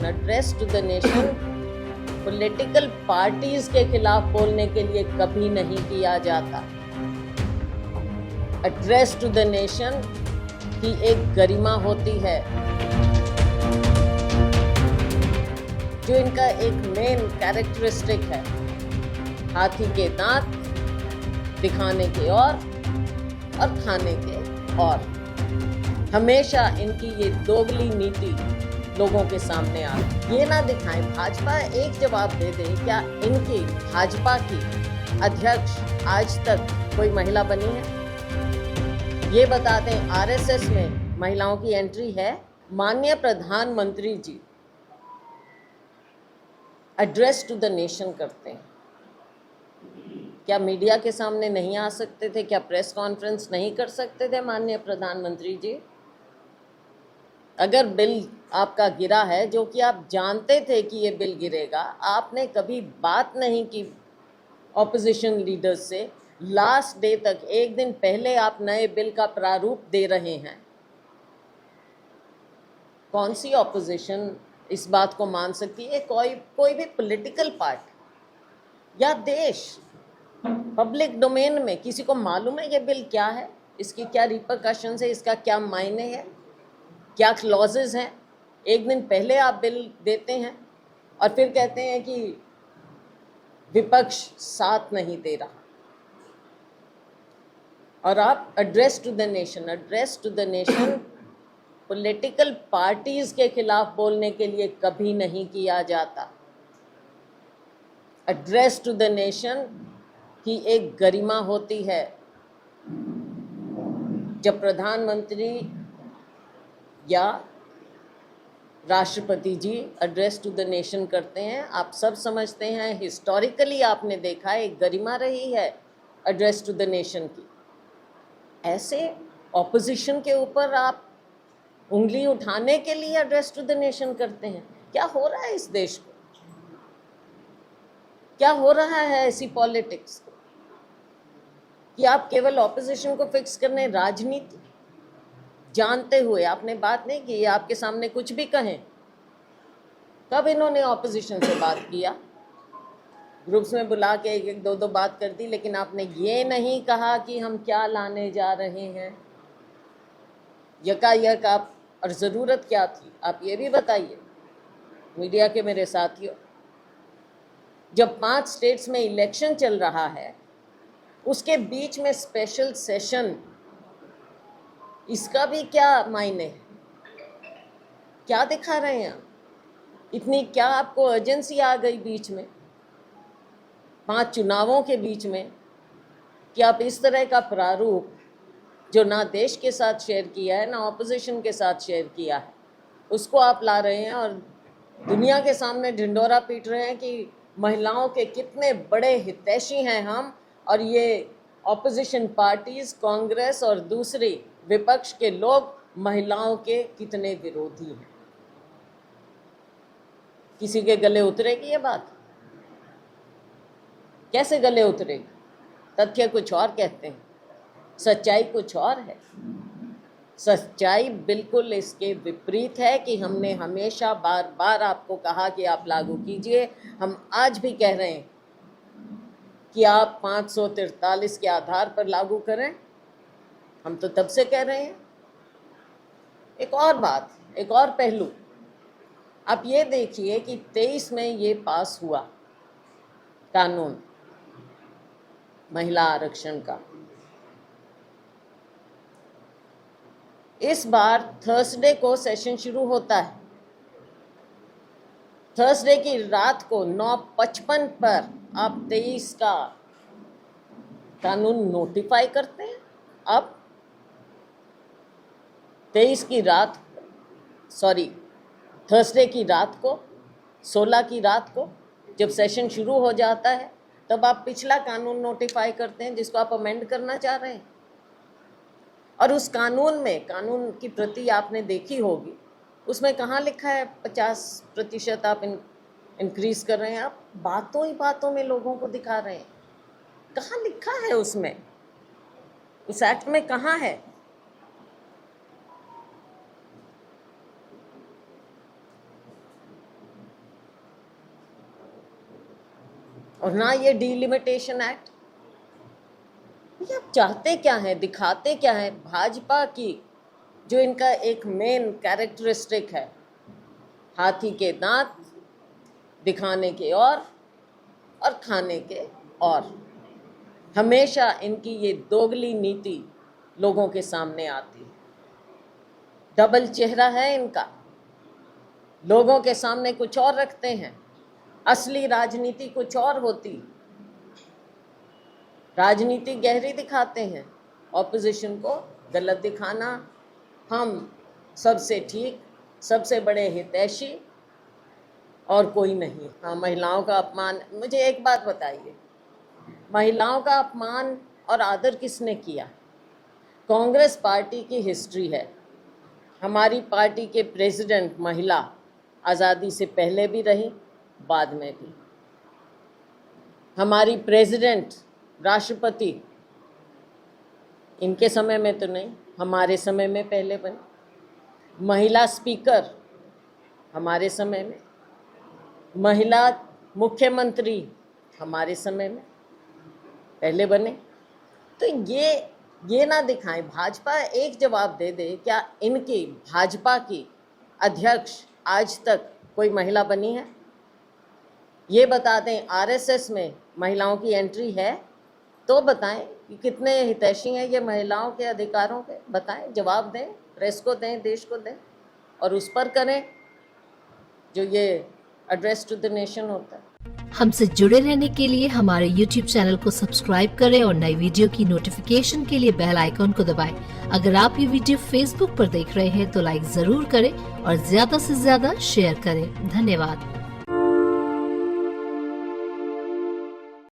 Address to the nation political parties के खिलाफ बोलने के लिए कभी नहीं किया जाता। एड्रेस टू द नेशन की एक गरिमा होती है जो इनका एक मेन कैरेक्टरिस्टिक है, हाथी के दांत दिखाने के और खाने के और। हमेशा इनकी ये दोगली नीति लोगों के सामने आ ये ना दिखाएं। भाजपा एक जवाब दे दे, क्या इनकी भाजपा की अध्यक्ष आज तक कोई महिला बनी है? ये बता दें, आरएसएस में महिलाओं की एंट्री है। माननीय प्रधानमंत्री जी एड्रेस टू द नेशन करते हैं, क्या मीडिया के सामने नहीं आ सकते थे? क्या प्रेस कॉन्फ्रेंस नहीं कर सकते थे माननीय प्रधानमंत्री जी? अगर बिल आपका गिरा है, जो कि आप जानते थे कि ये बिल गिरेगा, आपने कभी बात नहीं की ऑपोजिशन लीडर्स से। लास्ट डे तक, एक दिन पहले आप नए बिल का प्रारूप दे रहे हैं। कौन सी ऑपोजिशन इस बात को मान सकती है? कोई भी पॉलिटिकल पार्टी या देश पब्लिक डोमेन में किसी को मालूम है ये बिल क्या है, इसकी क्या रिपरकशंस है, इसका क्या मायने है, क्या क्लॉजेज हैं? एक दिन पहले आप बिल देते हैं और फिर कहते हैं कि विपक्ष साथ नहीं दे रहा। और आप address to the nation political parties के खिलाफ बोलने के लिए कभी नहीं किया जाता। एड्रेस टू द नेशन की एक गरिमा होती है जब प्रधानमंत्री या राष्ट्रपति जी एड्रेस टू द नेशन करते हैं। आप सब समझते हैं, हिस्टोरिकली आपने देखा है, एक गरिमा रही है एड्रेस टू द नेशन की। ऐसे ऑपोजिशन के ऊपर आप उंगली उठाने के लिए एड्रेस टू द नेशन करते हैं? क्या हो रहा है इस देश को? क्या हो रहा है ऐसी पॉलिटिक्स को कि आप केवल ऑपोजिशन को फिक्स करने, राजनीति जानते हुए आपने बात नहीं की? आपके सामने कुछ भी कहें। कब इन्होंने ऑपोजिशन से बात किया? ग्रुप्स में बुला के एक दो बात कर दी, लेकिन आपने ये नहीं कहा कि हम क्या लाने जा रहे हैं। यकायक आप, और ज़रूरत क्या थी, आप ये भी बताइए मीडिया के मेरे साथियों। जब 5 स्टेट्स में इलेक्शन चल रहा है, उसके बीच में स्पेशल सेशन, इसका भी क्या मायने है? क्या दिखा रहे हैं आप? इतनी क्या आपको अर्जेंसी आ गई बीच में, 5 चुनावों के बीच में, कि आप इस तरह का प्रारूप जो ना देश के साथ शेयर किया है, ना ऑपोजिशन के साथ शेयर किया है, उसको आप ला रहे हैं और दुनिया के सामने ढिंढोरा पीट रहे हैं कि महिलाओं के कितने बड़े हितैषी हैं हम, और ये ऑपोजिशन पार्टीज, कांग्रेस और दूसरी विपक्ष के लोग महिलाओं के कितने विरोधी हैं। किसी के गले उतरेगी ये बात? कैसे गले उतरेगी? तथ्य कुछ और कहते हैं, सच्चाई कुछ और है। सच्चाई बिल्कुल इसके विपरीत है कि हमने हमेशा बार बार आपको कहा कि आप लागू कीजिए। हम आज भी कह रहे हैं कि आप 543 के आधार पर लागू करें। हम तो तब से कह रहे हैं। एक और बात, एक और पहलू, आप ये देखिए कि 23 में ये पास हुआ कानून महिला आरक्षण का। इस बार थर्सडे को सेशन शुरू होता है। थर्सडे की रात को 9:55 पर आप 23 का कानून नोटिफाई करते हैं। अब 23 की रात, थर्सडे की रात को, 16 की रात को जब सेशन शुरू हो जाता है, तब आप पिछला कानून नोटिफाई करते हैं जिसको आप अमेंड करना चाह रहे हैं। और उस कानून में, कानून की प्रति आपने देखी होगी, उसमें कहाँ लिखा है 50% आप इंक्रीज कर रहे हैं? आप बातों ही बातों में लोगों को दिखा रहे हैं। कहाँ लिखा है उसमें? उस एक्ट में कहाँ है? और ना ये डिलिमिटेशन एक्ट। ये आप चाहते क्या हैं, दिखाते क्या हैं? भाजपा की जो इनका एक मेन कैरेक्टरिस्टिक है, हाथी के दांत दिखाने के और खाने के और। हमेशा इनकी ये दोगली नीति लोगों के सामने आती है। डबल चेहरा है इनका, लोगों के सामने कुछ और रखते हैं, असली राजनीति कुछ और होती। राजनीति गहरी दिखाते हैं, ऑपोजिशन को गलत दिखाना, हम सबसे ठीक, सबसे बड़े हितैषी और कोई नहीं। हाँ, महिलाओं का अपमान, मुझे एक बात बताइए, महिलाओं का अपमान और आदर किसने किया? कांग्रेस पार्टी की हिस्ट्री है, हमारी पार्टी के प्रेसिडेंट महिला आज़ादी से पहले भी रही, बाद में भी। हमारी प्रेसिडेंट राष्ट्रपति इनके समय में तो नहीं, हमारे समय में पहले बनी। महिला स्पीकर हमारे समय में, महिला मुख्यमंत्री हमारे समय में पहले बने। तो ये ना दिखाएं। भाजपा एक जवाब दे दे, क्या इनकी भाजपा की अध्यक्ष आज तक कोई महिला बनी है? ये बता दें, आरएसएस में महिलाओं की एंट्री है तो बताएं कि कितने हितैषी हैं ये महिलाओं के अधिकारों के, बताएं, जवाब दें, प्रेस को दें, देश को दें, और उस पर करें जो ये एड्रेस टू द नेशन होता है। हमसे जुड़े रहने के लिए हमारे YouTube चैनल को सब्सक्राइब करें और नई वीडियो की नोटिफिकेशन के लिए बेल आइकॉन को दबाएं। अगर आप ये वीडियो Facebook पर देख रहे हैं तो लाइक जरूर करें और ज्यादा से ज्यादा शेयर करें। धन्यवाद।